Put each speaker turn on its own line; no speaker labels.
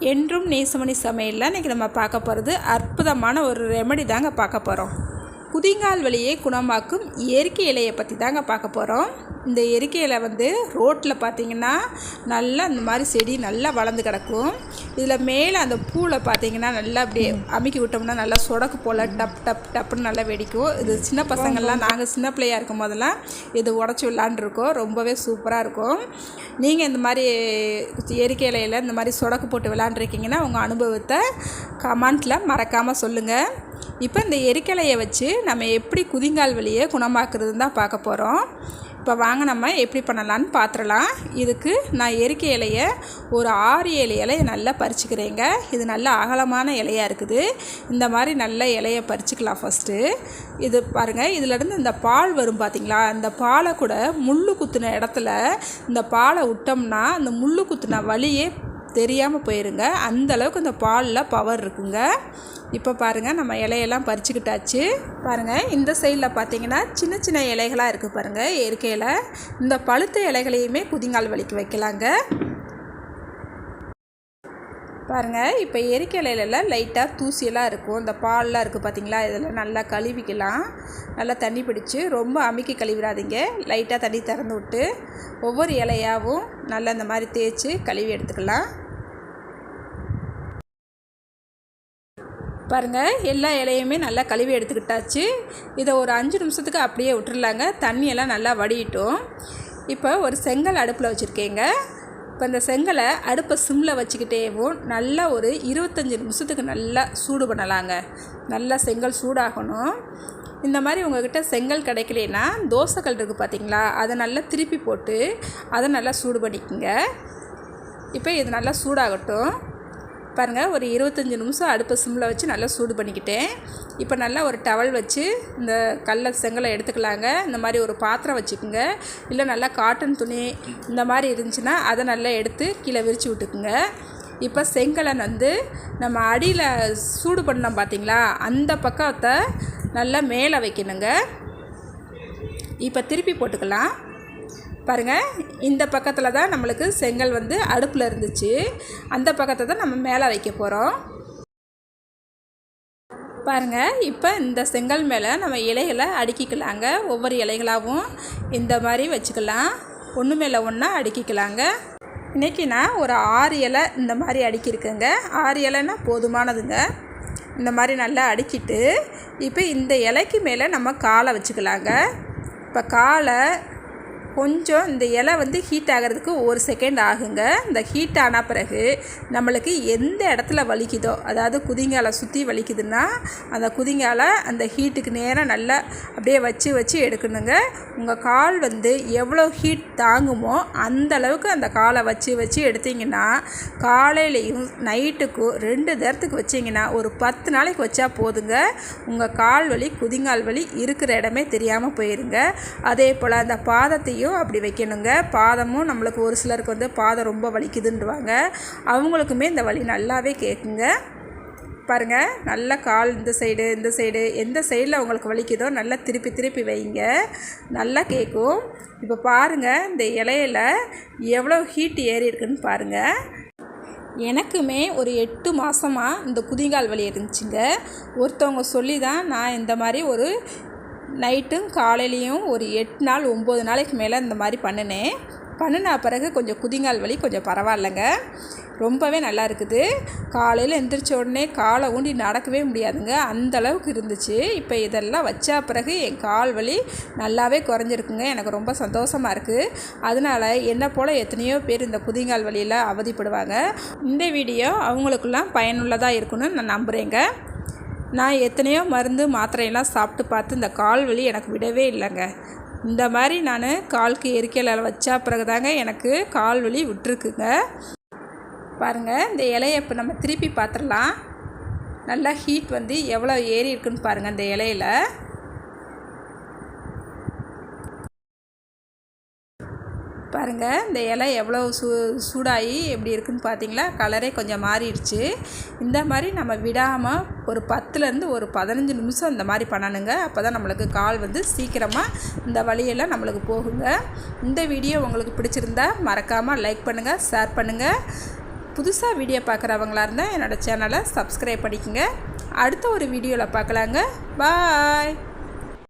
என்றும் நேசமணி சமையலில் இன்றைக்கி நம்ம பார்க்க போகிறது அற்புதமான ஒரு ரெமெடி தாங்க பார்க்க போகிறோம். குதிங்கால் வலியை குணமாக்கும் எரிக்கை இலையை பற்றி தாங்க பார்க்க போகிறோம். இந்த எரிக்கை இலை ரோட்டில் பார்த்திங்கன்னா நல்லா இந்த மாதிரி செடி நல்லா வளர்ந்து கிடக்கும். இதில் மேலே அந்த பூவில் பார்த்திங்கன்னா நல்லா அப்படியே அமுக்கி விட்டோம்னா நல்லா சொடக்கு போல் டப் டப் டப்புன்னு நல்லா வெடிக்கும். இது சின்ன பசங்கள்லாம் நாங்கள் சின்ன பிள்ளையாக இருக்கும் போதெல்லாம் இது உடச்சி விளாண்டுருக்கோம். ரொம்பவே சூப்பராக இருக்கும். நீங்கள் இந்த மாதிரி எரிக்கை இலையில் இந்த மாதிரி சொடக்கு போட்டு விளாண்டுருக்கீங்கன்னா உங்கள் அனுபவத்தை கமெண்ட்டில் மறக்காமல் சொல்லுங்கள். இப்போ இந்த எரிக்கலையை வச்சு நம்ம எப்படி குதிங்கால் வலியை குணமாக்குறதுன்னு தான் பார்க்க போகிறோம். இப்போ வாங்க நம்ம எப்படி பண்ணலான்னு பார்த்துடலாம். இதுக்கு நான் எரிக்கை இலையை ஒரு 6-7 இலையை நல்லா பறிச்சுக்கிறேங்க. இது நல்ல அகலமான இலையாக இருக்குது. இந்த மாதிரி நல்ல இலையை பறிச்சுக்கலாம் ஃபஸ்ட்டு. இது பாருங்கள், இதிலேருந்து இந்த பால் வரும் பார்த்திங்களா, இந்த பாலை கூட முள் குத்துன இடத்துல இந்த பாலை விட்டோம்னா அந்த முள் குத்துன வலியே தெரியாமல் போயிருங்க. அந்தளவுக்கு இந்த பாலில் பவர் இருக்குங்க. இப்போ பாருங்கள், நம்ம இலையெல்லாம் பறிச்சுக்கிட்டாச்சு. பாருங்கள், இந்த சைடில் பார்த்தீங்கன்னா சின்ன சின்ன இலைகளாக இருக்குது பாருங்கள் எரிக்கையில். இந்த பழுத்த இலைகளையுமே குதிங்கால் வலிக்கு வைக்கலாங்க. பாருங்கள், இப்போ எரிக்கை இலையிலலாம் லைட்டாக தூசியெல்லாம் இருக்கும். இந்த பால்லாம் இருக்குது பார்த்திங்களா, இதெல்லாம் நல்லா கழுவிக்கலாம். நல்லா தண்ணி பிடிச்சி ரொம்ப அமுக்கி கழுவிடாதீங்க. லைட்டாக தண்ணி திறந்து விட்டு ஒவ்வொரு இலையாகவும் நல்லா இந்த மாதிரி தேய்ச்சி கழுவி எடுத்துக்கலாம். பாருங்கள், எல்லா இலையுமே நல்லா கழுவி எடுத்துக்கிட்டாச்சு. இதை ஒரு 5 நிமிஷத்துக்கு அப்படியே விட்டுறலாங்க. தண்ணியெல்லாம் நல்லா வடியிட்டோம். இப்போ ஒரு செங்கல் அடுப்பில் வச்சுருக்கேங்க. இப்போ இந்த செங்கலை அடுப்பை சிம்மில் வச்சுக்கிட்டேவும் நல்லா ஒரு 25 நிமிஷத்துக்கு நல்லா சூடு பண்ணலாங்க. நல்லா செங்கல் சூடாகணும். இந்த மாதிரி உங்கள்கிட்ட செங்கல் கிடைக்கலனா தோசைக்கல் இருக்குது பார்த்திங்களா, அதை நல்லா திருப்பி போட்டு அதை நல்லா சூடு பண்ணிக்கோங்க. இப்போ இது நல்லா சூடாகட்டும். பாருங்கள், ஒரு 25 நிமிஷம் அடுப்பை சிம்மில் வச்சு நல்லா சூடு பண்ணிக்கிட்டேன். இப்போ நல்லா ஒரு டவல் வச்சு இந்த செங்கலை எடுத்துக்கலாங்க. இந்த மாதிரி ஒரு பாத்திரம் வச்சுக்கோங்க. இல்லை நல்லா காட்டன் துணி இந்த மாதிரி இருந்துச்சுன்னா அதை நல்லா எடுத்து கீழே விரித்து விட்டுக்குங்க. இப்போ செங்கலை நம்ம அடியில் சூடு பண்ணோம் பார்த்திங்களா, அந்த பக்கத்தை நல்லா மேலே வைக்கணுங்க. இப்போ திருப்பி போட்டுக்கலாம். பாருங்கள், இந்த பக்கத்தில் தான் நம்மளுக்கு செங்கல் அடுப்பில் இருந்துச்சு. அந்த பக்கத்தை தான் நம்ம மேலே வைக்க போகிறோம். பாருங்கள், இப்போ இந்த செங்கல் மேலே நம்ம இலைகளை அடுக்கிக்கலாங்க. ஒவ்வொரு இலைகளாகவும் இந்த மாதிரி வச்சுக்கலாம். ஒன்று மேலே ஒன்றா அடுக்கிக்கலாங்க. இன்றைக்கி நான் ஒரு 6 இலை இந்த மாதிரி அடுக்கியிருக்கேங்க. 6 இலைன்னா போதுமானதுங்க. இந்த மாதிரி நல்லா அடுக்கிட்டு இப்போ இந்த இலைக்கு மேலே நம்ம காலை வச்சுக்கலாங்க. இப்போ காலை கொஞ்சம் இந்த இலை ஹீட் ஆகிறதுக்கு 1 செகண்ட் ஆகுங்க. இந்த ஹீட் ஆன பிறகு நம்மளுக்கு எந்த இடத்துல வலிக்குதோ, அதாவது குதிங்காலை சுற்றி வலிக்குதுன்னா அந்த குதிங்காலை அந்த ஹீட்டுக்கு நேராக நல்லா அப்படியே வச்சு எடுக்கணுங்க. உங்கள் கால் எவ்வளோ ஹீட் தாங்குமோ அந்த அளவுக்கு அந்த காலை வச்சு எடுத்திங்கன்னா காலையிலையும் நைட்டுக்கும் 2 நேரத்துக்கு வச்சிங்கன்னா ஒரு 10 நாளைக்கு வச்சா போதுங்க. உங்கள் கால் வலி குதிங்கால் வலி இருக்கிற இடமே தெரியாமல் போயிருங்க. அதே போல் அந்த பாதத்தையும் அப்படி வைக்கணுங்க. பாதமும் நம்மளுக்கு ஒரு சிலருக்கு பாதம் ரொம்ப வலிக்குதுன்றாங்க. அவங்களுக்குமே இந்த வலி நல்லாவே கேட்குங்க. பாருங்கள், நல்ல கால் இந்த சைடு எந்த சைடில் உங்களுக்கு வலிக்குதோ நல்லா திருப்பி வைங்க, நல்லா கேட்கும். இப்போ பாருங்கள், இந்த இலையில் எவ்வளோ ஹீட் ஏறி இருக்குன்னு பாருங்கள். எனக்குமே ஒரு 8 மாதமாக இந்த குதிங்கால் வலி இருந்துச்சுங்க. ஒருத்தவங்க சொல்லி தான் நான் இந்த மாதிரி ஒரு நைட்டும் காலையிலையும் ஒரு 8 நாள் 9 நாளைக்கு மேலே இந்த மாதிரி பண்ணின பிறகு கொஞ்சம் குதிங்கால் வலி கொஞ்சம் பரவாயில்லைங்க. ரொம்பவே நல்லா இருக்குது. காலையில் எந்திரிச்ச உடனே காலை ஊண்டி நடக்கவே முடியாதுங்க, அந்தளவுக்கு இருந்துச்சு. இப்போ இதெல்லாம் வச்சா பிறகு என் கால் வலி நல்லாவே குறைஞ்சிருக்குங்க. எனக்கு ரொம்ப சந்தோஷமாக இருக்குது. அதனால் என்னை போல் எத்தனையோ பேர் இந்த குதிங்கால் வலியில் அவதிப்படுவாங்க. இந்த வீடியோ அவங்களுக்கெல்லாம் பயனுள்ளதாக இருக்குன்னு நான் நம்புகிறேங்க. நான் எத்தனையோ மருந்து மாத்திரையெல்லாம் சாப்பிட்டு பார்த்து இந்த கால் வலி எனக்கு விடவே இல்லைங்க. இந்த மாதிரி நான் காலுக்கு எரிக்கையில் வச்சா பிறகு தாங்க எனக்கு கால் வலி விட்டுருக்குங்க. பாருங்கள், இந்த இலையை இப்போ நம்ம திருப்பி பார்த்துடலாம். நல்லா ஹீட் எவ்வளோ ஏறி இருக்குன்னு பாருங்கள் இந்த இலையில். பாருங்கள், இந்த இலை எவ்வளோ சூடாகி எப்படி இருக்குன்னு பார்த்தீங்களா, கலரே கொஞ்சம் மாறிடுச்சு. இந்த மாதிரி நம்ம விடாமல் ஒரு 10லேருந்து ஒரு 15 நிமிஷம் இந்த மாதிரி பண்ணணுங்க. அப்போ தான் நம்மளுக்கு கால் சீக்கிரமாக இந்த வலியெல்லாம் நம்மளுக்கு போகுங்க. இந்த வீடியோ உங்களுக்கு பிடிச்சிருந்தா மறக்காமல் லைக் பண்ணுங்கள், ஷேர் பண்ணுங்கள். புதுசாக வீடியோ பார்க்குறவங்களா இருந்தால் என்னோடய சேனலை சப்ஸ்கிரைப் பண்ணிக்கோங்க. அடுத்த ஒரு வீடியோவில் பார்க்கலாங்க. பாய்.